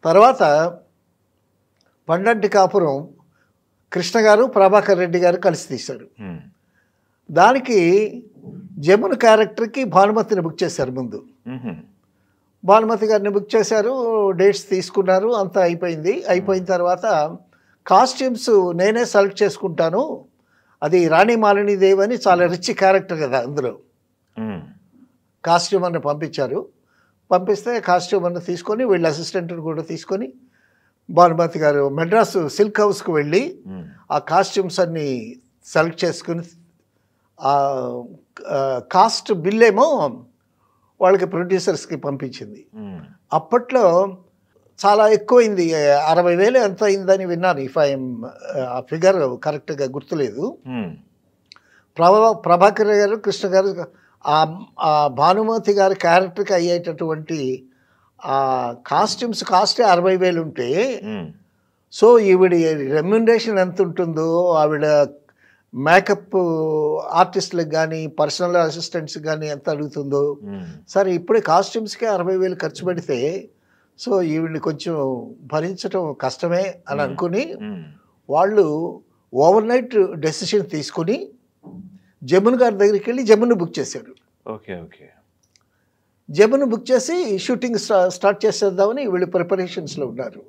తర్వాత పండంటి కాపురం కృష్ణ గారు ప్రభాకర్ రెడ్డి గారు కలిసి తీశారు. దానికి జమున క్యారెక్టర్కి భానుమతిని బుక్ చేశారు ముందు. భానుమతి గారిని బుక్ చేశారు, డేట్స్ తీసుకున్నారు, అంతా అయిపోయింది. అయిపోయిన తర్వాత కాస్ట్యూమ్స్ నేనే సెలెక్ట్ చేసుకుంటాను, అది రాణి మాలినీదేవి అని చాలా రిచ్ క్యారెక్టర్ కదా, అందులో కాస్ట్యూమ్ అన్న పంపించారు. పంపిస్తే కాస్ట్యూమ్ అన్న తీసుకొని వీళ్ళ అసిస్టెంట్ని కూడా తీసుకొని భానుమతి గారు మెడ్రాస్ సిల్క్ హౌస్కి వెళ్ళి ఆ కాస్ట్యూమ్స్ అన్నీ సెలెక్ట్ చేసుకుని కాస్ట్ బిల్ ఏమో వాళ్ళకి ప్రొడ్యూసర్స్కి పంపించింది. అప్పట్లో చాలా ఎక్కువైంది, 60,000 ఎంత అయిందని విన్నాను. ఆ ఫిగర్ కరెక్ట్గా గుర్తులేదు. ప్రభాకర్ గారు కృష్ణ గారు ఆ భానుమతి గారి క్యారెక్టర్కి అయ్యేటటువంటి ఆ కాస్ట్యూమ్స్ కాస్టే 60,000 ఉంటే, సో ఈవిడ రెమ్యునరేషన్ ఎంత ఉంటుందో, ఆవిడ మేకప్ ఆర్టిస్టులకు కానీ పర్సనల్ అసిస్టెంట్స్కి కానీ ఎంత అడుగుతుందో. సరే ఇప్పుడే కాస్ట్యూమ్స్కే 60,000 ఖర్చు పెడితే సో ఈవిడ్ని కొంచెం భరించడం కష్టమే అని అనుకుని వాళ్ళు ఓవర్ నైట్ డెసిషన్ తీసుకుని జమున్ గారి దగ్గరికి వెళ్ళి జమున్ బుక్ చేశారు. జమున్ బుక్ చేసి షూటింగ్ స్టార్ట్ చేసేద్దామని వీళ్ళు ప్రిపరేషన్స్లో ఉన్నారు.